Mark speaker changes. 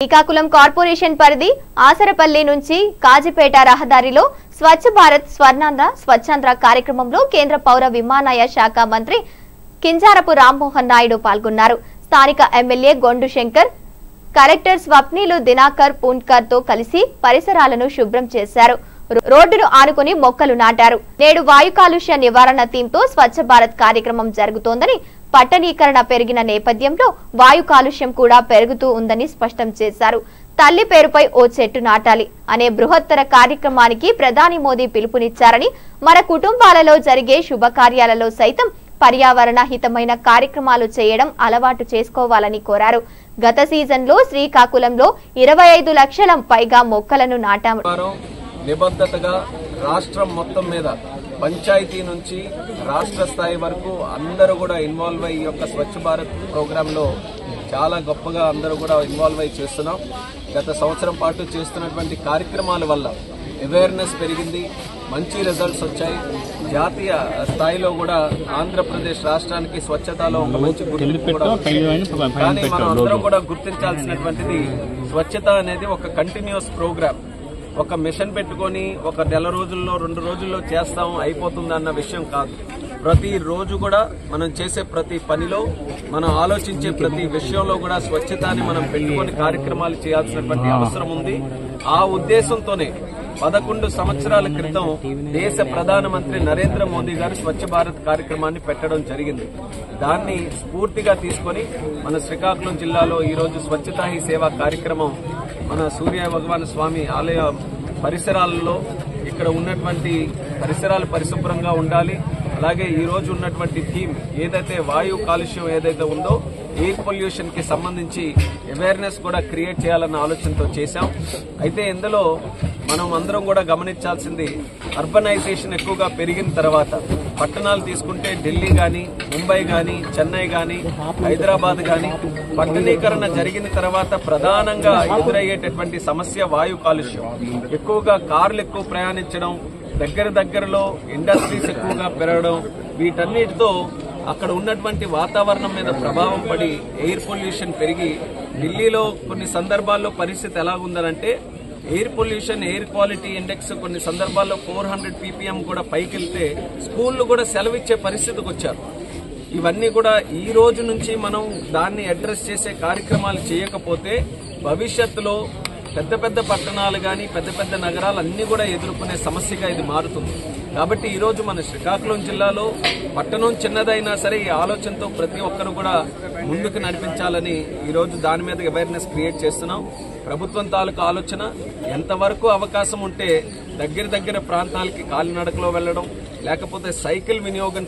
Speaker 1: Srikakulam corporation పరిధి ఆసరపల్లి నుంచి కాజిపేట రహదారిలో స్వచ్ఛ భారత్ స్వచ్ఛాంధ్ర కార్యక్రమంలో కేంద్ర పౌర విమానయాన శాఖ మంత్రి కింజారపు రామ్మోహన్ నాయుడు పాల్గొన్నారు. స్థానిక ఎమ్మెల్యే గొండు శంకర్, కలెక్టర్ స్వప్నిలు దినాకర్ పూన్కర్ తో కలిసి పరిసరాలను శుభ్రం చేశారు. రోడ్డును ఆనుకుని మొక్కలు నాటారు. నేడు వాయు కాలుష్య నివారణ థీమ్తో స్వచ్ఛ భారత్ కార్యక్రమం జరుగుతోందని, పట్టణీకరణ పెరిగిన నేపథ్యంలో వాయు కాలుష్యం కూడా పెరుగుతూ ఉందని స్పష్టం చేశారు. తల్లి పేరుపై ఓ చెట్టు నాటాలి అనే బృహత్తర కార్యక్రమానికి ప్రధాని మోదీ పిలుపునిచ్చారని, మన కుటుంబాలలో జరిగే శుభకార్యాలలో సైతం పర్యావరణ హితమైన కార్యక్రమాలు చేయడం అలవాటు చేసుకోవాలని కోరారు. గత సీజన్లో శ్రీకాకుళంలో 25 లక్షల పైగా మొక్కలను నాటాము.
Speaker 2: నిబద్ధతగా రాష్ట్రం మొత్తం మీద పంచాయతీ నుంచి రాష్ట్ర స్థాయి వరకు అందరూ కూడా ఇన్వాల్వ్ అయ్యి యొక్క స్వచ్ఛ భారత్ ప్రోగ్రామ్ లో చాలా గొప్పగా అందరూ కూడా ఇన్వాల్వ్ అయ్యి చేస్తున్నాం. గత సంవత్సరం పాటు చేస్తున్నటువంటి కార్యక్రమాల వల్ల అవేర్నెస్ పెరిగింది, మంచి రిజల్ట్స్ వచ్చాయి. జాతీయ స్థాయిలో కూడా ఆంధ్రప్రదేశ్ రాష్ట్రానికి స్వచ్ఛతలో ఒక మంచి గుర్తింపు కూడా వచ్చింది. కానీ మనం అందరం కూడా గుర్తించాల్సినటువంటిది, స్వచ్ఛత అనేది ఒక కంటిన్యూస్ ప్రోగ్రామ్. ఒక మిషన్ పెట్టుకొని ఒక నెల రోజుల్లో 2 రోజుల్లో చేస్తాం అయిపోతుంది అన్న విషయం కాదు. ప్రతి రోజు కూడా మనం చేసే ప్రతి పనిలో, మనం ఆలోచించే ప్రతి విషయంలో కూడా స్వచ్ఛతని మనం పెట్టుకొని కార్యక్రమాలు చేయాల్సినటువంటి అవసరం ఉంది. ఆ ఉద్దేశంతోనే 11 సంవత్సరాల క్రితం దేశ ప్రధానమంత్రి నరేంద్ర మోదీ గారు స్వచ్ఛ భారత్ కార్యక్రమాన్ని పెట్టడం జరిగింది. దాన్ని స్ఫూర్తిగా తీసుకొని మన శ్రీకాకుళం జిల్లాలో ఈరోజు స్వచ్ఛతా హీ సేవ కార్యక్రమం మన సూర్య భగవాన్ స్వామి ఆలయ పరిసరాలలో ఇక్కడ ఉన్నటువంటి పరిసరాలు పరిశుభ్రంగా ఉండాలి. అలాగే ఈ రోజు ఉన్నటువంటి థీమ్ ఏదైతే వాయు కాలుష్యం ఏదైతే ఉందో, ఎయిర్ పొల్యూషన్ కి సంబంధించి అవేర్నెస్ కూడా క్రియేట్ చేయాలన్న ఆలోచనతో చేశాం. అయితే ఇందులో మనం అందరం కూడా గమనించాల్సింది, అర్బనైజేషన్ ఎక్కువగా పెరిగిన తర్వాత పట్టణాలు తీసుకుంటే ఢిల్లీ గాని, ముంబై గాని, చెన్నై గాని, హైదరాబాద్ గాని పట్టణీకరణ జరిగిన తర్వాత ప్రధానంగా ఎదురయ్యేటటువంటి సమస్య వాయు కాలుష్యం. ఎక్కువగా కార్లు ఎక్కువ ప్రయాణించడం, దగ్గరలో ఇండస్ట్రీస్ ఎక్కువగా పెరగడం, వీటన్నిటితో అక్కడ ఉన్నటువంటి వాతావరణం మీద ప్రభావం పడి ఎయిర్ పొల్యూషన్ పెరిగి, ఢిల్లీలో కొన్ని సందర్భాల్లో పరిస్థితి ఎలాగుందనంటే air pollution, air quality index కొన్ని సందర్భాల్లో 400 ppm కూడా పైకెళ్తే స్కూళ్లు కూడా సెలవిచ్చే పరిస్థితికి వచ్చారు. ఇవన్నీ కూడా ఈ రోజు నుంచి మనం దాన్ని అడ్రస్ చేసే కార్యక్రమాలు చేయకపోతే భవిష్యత్తులో పెద్ద పట్టణాలు గాని, పెద్ద నగరాలు అన్ని కూడా ఎదుర్కొనే సమస్యగా ఇది మారుతుంది. కాబట్టి ఈ రోజు మన శ్రీకాకుళం జిల్లాలో పట్టణం చిన్నదైనా సరే ఈ ఆలోచనతో ప్రతి ఒక్కరు కూడా ముందుకు నడిపించాలని ఈ రోజు దాని మీద అవేర్నెస్ క్రియేట్ చేస్తున్నాం. ప్రభుత్వం తాలూకు ఆలోచన, ఎంతవరకు అవకాశం ఉంటే దగ్గర ప్రాంతాలకి కాలినడకలో వెళ్లడం, లేకపోతే సైకిల్ వినియోగం